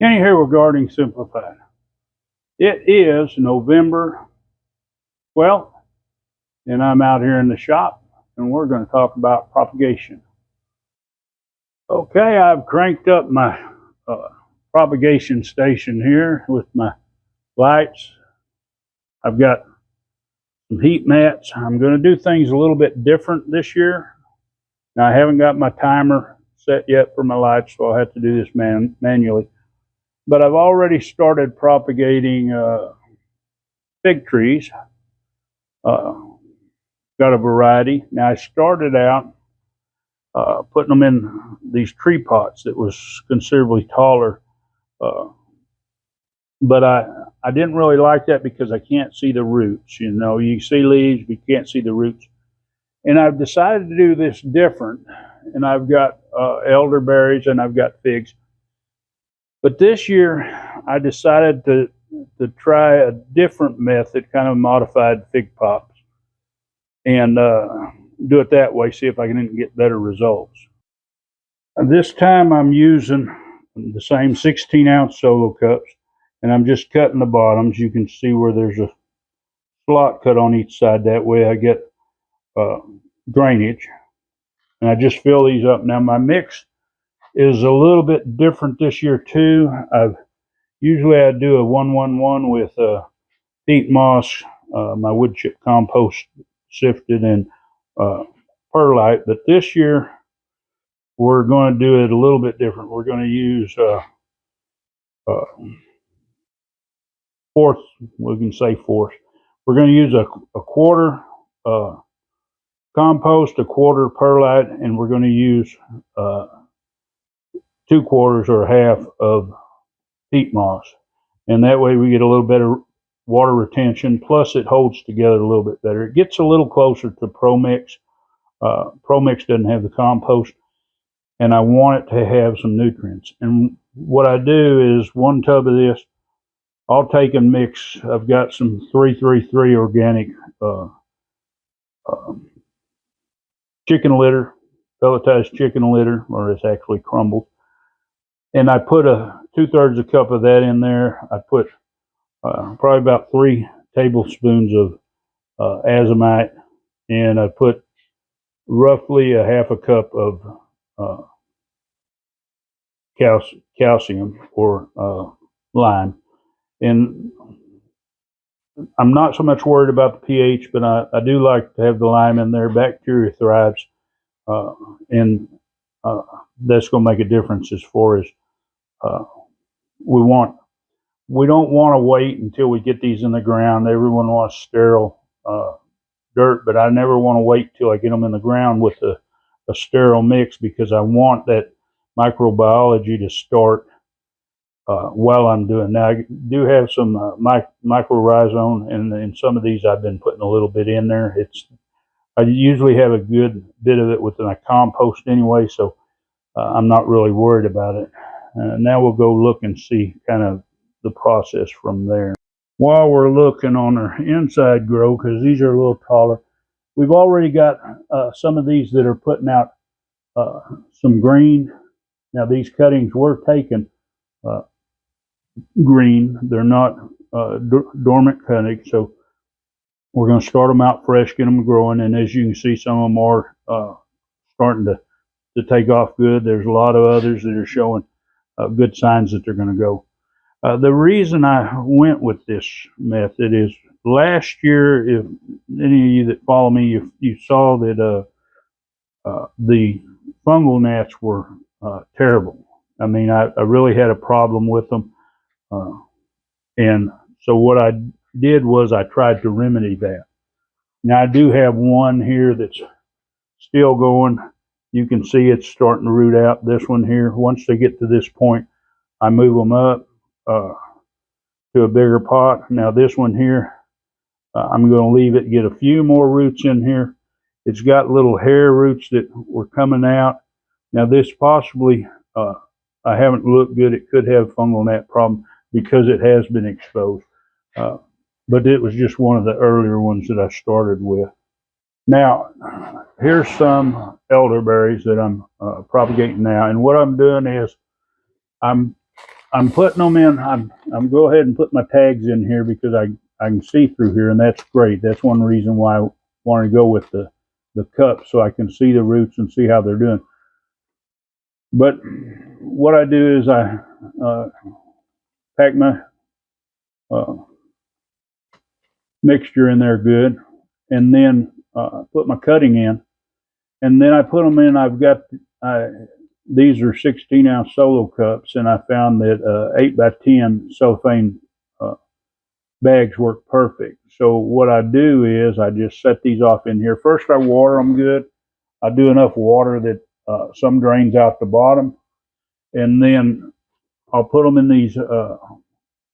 Kenny here with Gardening Simplified. It is November 12th, and I'm out here in the shop, and we're going to talk about propagation. Okay, I've cranked up my propagation station here with my lights. I've got some heat mats. I'm going to do things a little bit different this year. Now, I haven't got my timer set yet for my lights, so I'll have to do this manually. But I've already started propagating fig trees. Got a variety. Now I started out putting them in these tree pots that was considerably taller. But I didn't really like that because I can't see the roots. You know, you see leaves, but you can't see the roots. And I've decided to do this different. And I've got elderberries and I've got figs. But this year, I decided to try a different method, kind of modified fig pots, and do it that way, see if I can get better results. And this time I'm using the same 16-ounce solo cups, and I'm just cutting the bottoms. You can see where there's a slot cut on each side. That way I get drainage. And I just fill these up. Now my mix is a little bit different this year too. Usually I do a 1-1-1 with peat moss, my wood chip compost sifted, and perlite. But this year we're going to do it a little bit different. We're going to use fourth. We can say fourth. We're going to use a quarter compost, a quarter perlite, and we're going to use 2/4 or half of peat moss, and that way we get a little better water retention, plus it holds together a little bit better. It gets a little closer to Pro Mix. Pro Mix doesn't have the compost, and I want it to have some nutrients. And what I do is 1 tub of this, I'll take and mix. I've got some 333 organic chicken litter, pelletized chicken litter, or it's actually crumbled. And I put 2/3 a cup of that in there. I put probably about 3 tablespoons of azomite, and I put roughly a half a cup of calcium or lime. And I'm not so much worried about the pH, but I do like to have the lime in there. Bacteria thrives, and that's going to make a difference as far as we don't want to wait until we get these in the ground. Everyone wants sterile dirt, but I never want to wait till I get them in the ground with a sterile mix, because I want that microbiology to start while I'm doing. Now I do have some microrhizome, and in some of these I've been putting a little bit in there. I usually have a good bit of it with my compost anyway, so I'm not really worried about it. Now we'll go look and see kind of the process from there. While we're looking on our inside grow, because these are a little taller, we've already got some of these that are putting out some green. Now these cuttings were taken green. They're not dormant cuttings, so we're going to start them out fresh, get them growing, and as you can see, some of them are starting to take off good. There's a lot of others that are showing good signs that they're going to go. The reason I went with this method is last year, if any of you that follow me, you saw that the fungal gnats were terrible. I mean, I really had a problem with them. And so what I did was I tried to remedy that. Now I do have one here that's still going. You can see it's starting to root out. This one here, once they get to this point, I move them up to a bigger pot. Now this one here, I'm going to leave it, get a few more roots in here. It's got little hair roots that were coming out. Now this possibly, I haven't looked good. It could have fungal gnat problem because it has been exposed. But it was just one of the earlier ones that I started with. Now, here's some elderberries that I'm propagating now. And what I'm doing is I'm I'm putting them in. I'm go ahead and put my tags in here because I can see through here, and that's great. That's one reason why I wanted to go with the cup, so I can see the roots and see how they're doing. But what I do is I pack my mixture in there good, and then put my cutting in, and then I put them in. I've got these are 16-ounce solo cups, and I found that 8 by 10 cellophane bags work perfect. So what I do is I just set these off in here. First, I water them good. I do enough water that some drains out the bottom, and then I'll put them in these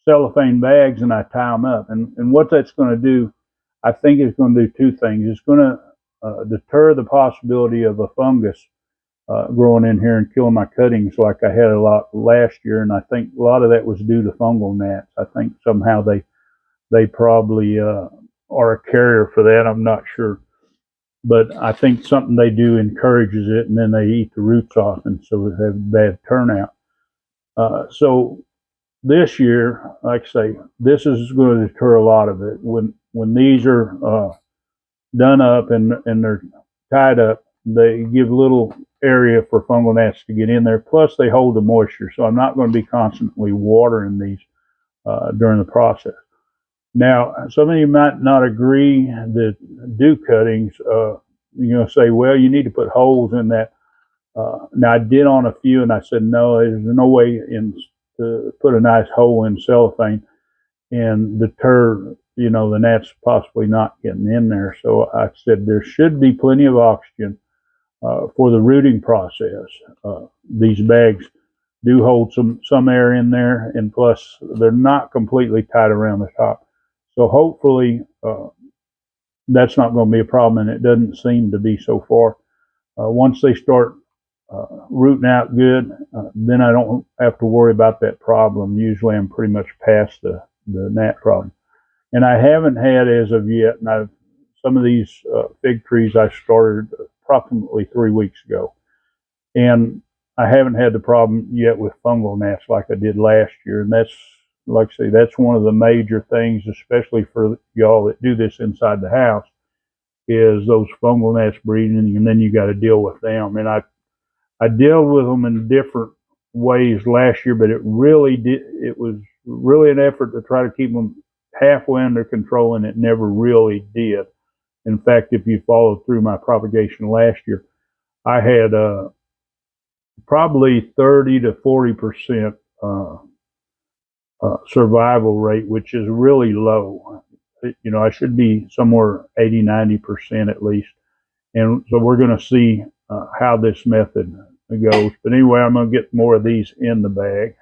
cellophane bags and I tie them up. And what that's going to do, I think it's going to do two things. It's going to deter the possibility of a fungus growing in here and killing my cuttings like I had a lot last year. And I think a lot of that was due to fungal gnats. I think somehow they probably are a carrier for that. I'm not sure. But I think something they do encourages it, and then they eat the roots off, and so they have bad turnout. So this year, like I say, this is going to deter a lot of it. When these are done up and they're tied up, they give little area for fungal gnats to get in there. Plus, they hold the moisture, so I'm not going to be constantly watering these during the process. Now, some of you might not agree that dew cuttings, say, well, you need to put holes in that. Now, I did on a few, and I said, no, there's no way to put a nice hole in cellophane and deter, the gnats possibly not getting in there. So I said there should be plenty of oxygen for the rooting process. These bags do hold some air in there, and plus they're not completely tight around the top. So hopefully that's not going to be a problem, and it doesn't seem to be so far. Once they start rooting out good, then I don't have to worry about that problem. Usually I'm pretty much past the gnat problem. And I haven't had as of yet, and some of these fig trees I started approximately 3 weeks ago. And I haven't had the problem yet with fungal gnats like I did last year. And that's, like I say, that's one of the major things, especially for y'all that do this inside the house, is those fungal gnats breeding, and then you got to deal with them. And I deal with them in different ways last year, but it was really an effort to try to keep them halfway under control, and it never really did. In fact, if you followed through my propagation last year, I had probably 30 to 40% survival rate, which is really low. I should be somewhere 80, 90% at least. And so we're going to see how this method goes. But anyway, I'm going to get more of these in the bag.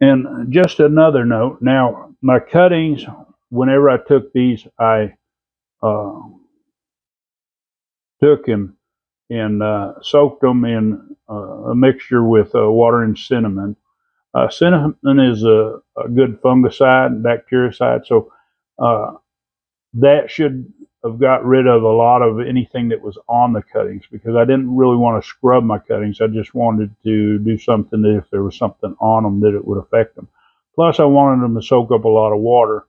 And just another note, now my cuttings, whenever I took these, I took and soaked them in a mixture with water and cinnamon. Cinnamon is a good fungicide, bactericide, so that should have got rid of a lot of anything that was on the cuttings, because I didn't really want to scrub my cuttings. I just wanted to do something that if there was something on them that it would affect them. Plus, I wanted them to soak up a lot of water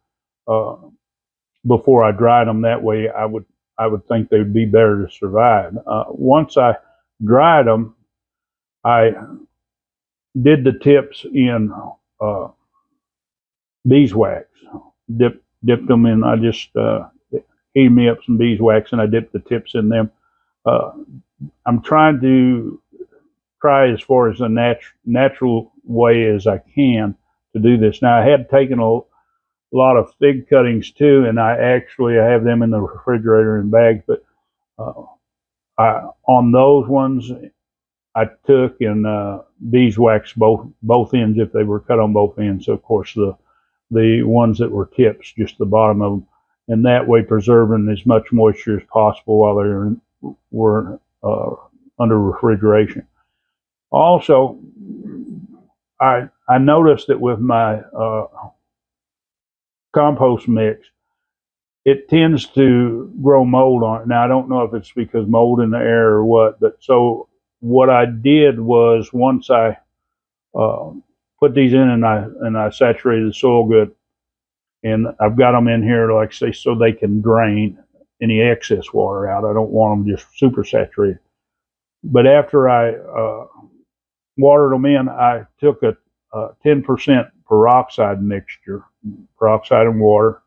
before I dried them. That way, I would think they would be better to survive. Once I dried them, I did the tips in beeswax. Dipped them in. I just heated me up some beeswax, and I dipped the tips in them. I'm trying to try as far as a natural way as I can to do this. Now, I had taken a lot of fig cuttings too, and I have them in the refrigerator in bags, but on those ones, I took and beeswax both ends if they were cut on both ends. So of course the ones that were tips, just the bottom of them, and that way preserving as much moisture as possible while they were under refrigeration. Also, I noticed that with my compost mix, it tends to grow mold on it. Now, I don't know if it's because mold in the air or what, but so what I did was once I put these in, and I saturated the soil good, and I've got them in here, like I say, so they can drain any excess water out. I don't want them just super saturated. But after I watered them in, I took a 10% peroxide mixture, peroxide and water,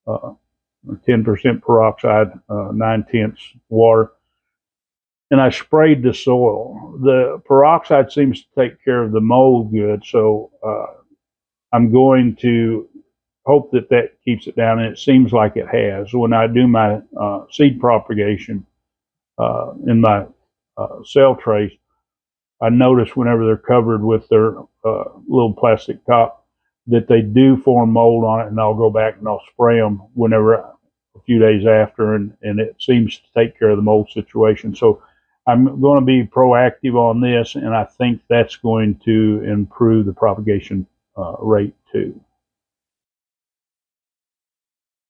10% peroxide, 9/10 water, and I sprayed the soil. The peroxide seems to take care of the mold good, so I'm going to hope that that keeps it down, and it seems like it has. When I do my seed propagation in my cell trays, I notice whenever they're covered with their little plastic top that they do form mold on it, and I'll go back and I'll spray them whenever a few days after, and it seems to take care of the mold situation. So I'm going to be proactive on this, and I think that's going to improve the propagation rate too.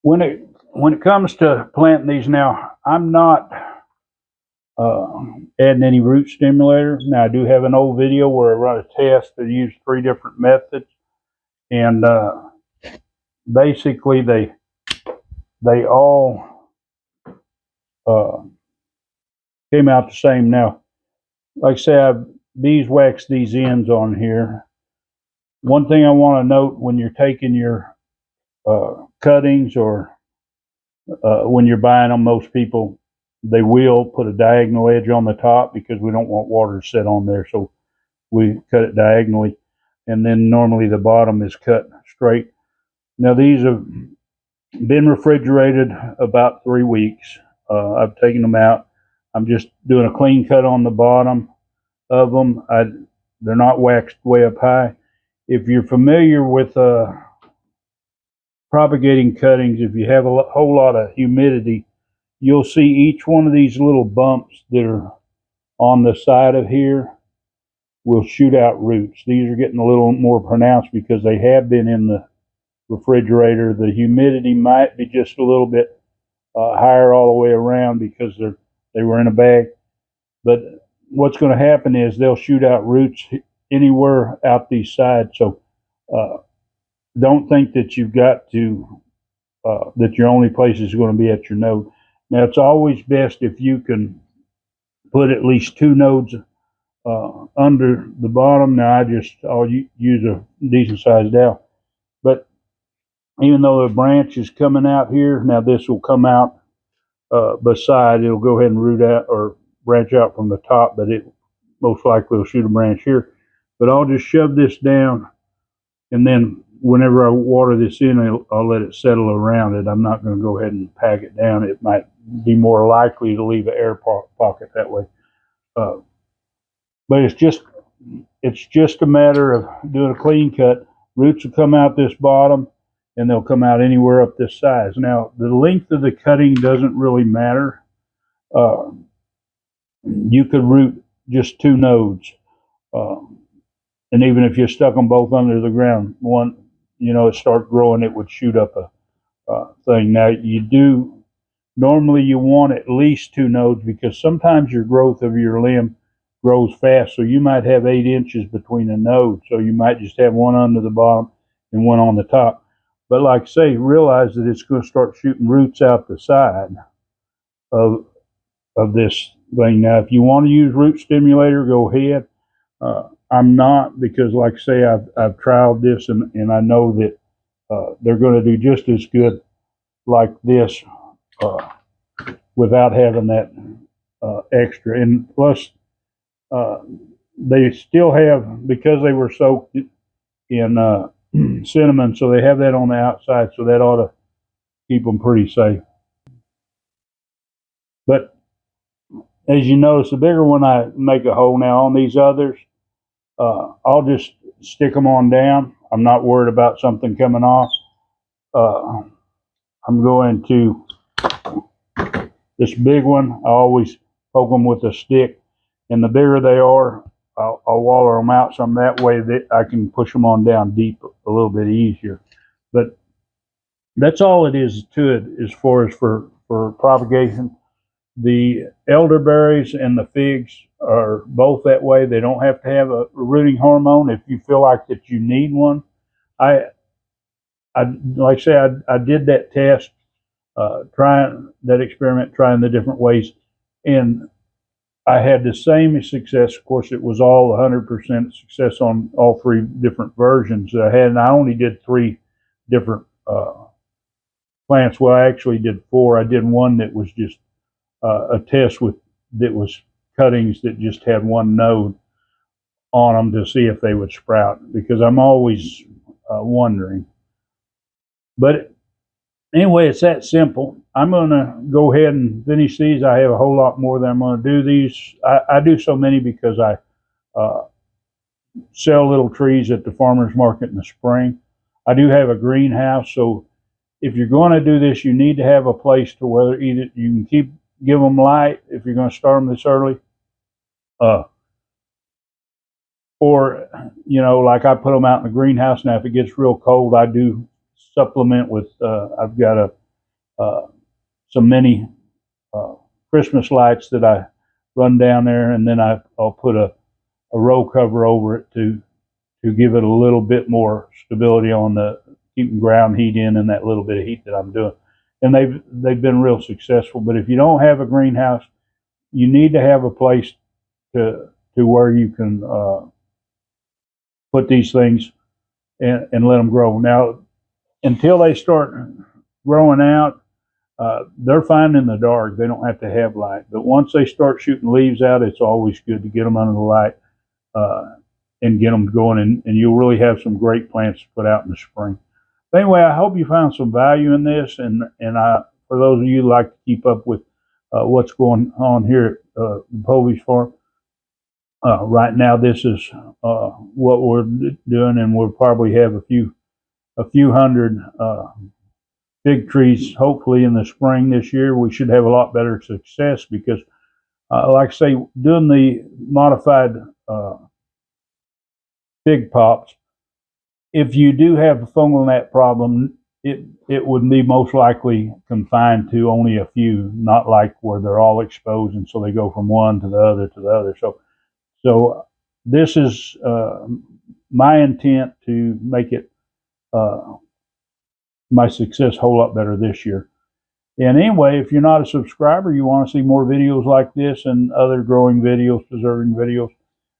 When it comes to planting these now, I'm not adding any root stimulator. Now I do have an old video where I run a test that used 3 different methods, and basically they all came out the same. Now, like I say, I've beeswaxed these ends on here. One thing I want to note when you're taking your cuttings, or when you're buying them, most people, they will put a diagonal edge on the top because we don't want water to sit on there, so we cut it diagonally, and then normally the bottom is cut straight. Now these have been refrigerated about 3 weeks. I've taken them out. I'm just doing a clean cut on the bottom of them. They're not waxed way up high. If you're familiar with propagating cuttings, if you have a whole lot of humidity, you'll see each one of these little bumps that are on the side of here will shoot out roots. These are getting a little more pronounced because they have been in the refrigerator. The humidity might be just a little bit higher all the way around because they were in a bag. But what's going to happen is they'll shoot out roots anywhere out these sides. So don't think that you've got to, that your only place is going to be at your node. Now, it's always best if you can put at least 2 nodes under the bottom. Now, I'll use a decent sized dowel. But even though the branch is coming out here, now this will come out beside, it'll go ahead and root out or branch out from the top, but it most likely will shoot a branch here. But I'll just shove this down, and then whenever I water this in, I'll let it settle around it. I'm not going to go ahead and pack it down. It might be more likely to leave an air pocket that way. But it's just a matter of doing a clean cut. Roots will come out this bottom, and they'll come out anywhere up this size. Now, the length of the cutting doesn't really matter. You could root just 2 nodes. And even if you stuck them both under the ground, one, it starts growing, it would shoot up a thing. Now, normally you want at least 2 nodes because sometimes your growth of your limb grows fast. So you might have 8 inches between a node. So you might just have one under the bottom and one on the top. But like I say, realize that it's going to start shooting roots out the side of this thing. Now, if you want to use root stimulator, go ahead. I'm not, because like I say, I've trialed this, and I know that they're going to do just as good like this without having that extra. And plus, they still have, because they were soaked in cinnamon, so they have that on the outside, so that ought to keep them pretty safe. But as you notice, the bigger one I make a hole now on these others, I'll just stick them on down. I'm not worried about something coming off. I'm going to, this big one, I always poke them with a stick, and the bigger they are, I'll waller them out some, that way that I can push them on down deep a little bit easier. But that's all it is to it as far as for propagation. The elderberries and the figs are both that way. They don't have to have a rooting hormone if you feel like that you need one. I, I like I say, I did that test, trying that experiment, trying the different ways, and I had the same success. Of course, it was all 100% success on all three different versions that I had, and I only did three different plants. Well, I actually did four. I did one that was just a test with that was cuttings that just had one node on them to see if they would sprout, because I'm always wondering. But anyway, it's that simple. I'm going to go ahead and finish these. I have a whole lot more that I'm going to do these. I do so many because I sell little trees at the farmer's market in the spring. I do have a greenhouse, so if you're going to do this, you need to have a place to where either you can give them light if you're going to start them this early, or like I put them out in the greenhouse. Now, if it gets real cold, I do supplement with. I've got some mini Christmas lights that I run down there, and then I'll put a row cover over it to give it a little bit more stability on the keeping ground heat in and that little bit of heat that I'm doing. And they've been real successful. But if you don't have a greenhouse, you need to have a place to where you can put these things and let them grow. Now, until they start growing out, they're fine in the dark. They don't have to have light. But once they start shooting leaves out, it's always good to get them under the light and get them going. And you'll really have some great plants to put out in the spring. But anyway, I hope you found some value in this. And for those of you who like to keep up with what's going on here at the Povey's farm, right now this is what we're doing, and we'll probably have a few hundred big trees. Hopefully in the spring this year, we should have a lot better success because, like I say, doing the modified big pops, if you do have a fungal gnat problem, it would be most likely confined to only a few, not like where they're all exposed and so they go from one to the other to the other. So this is my intent to make it my success a whole lot better this year. And anyway, if you're not a subscriber, you want to see more videos like this and other growing videos, preserving videos,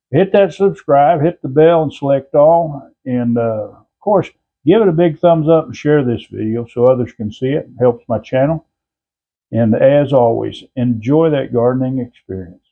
hit that subscribe, hit the bell, and select all. And of course, give it a big thumbs up and share this video so others can see it. It helps my channel. And as always, enjoy that gardening experience.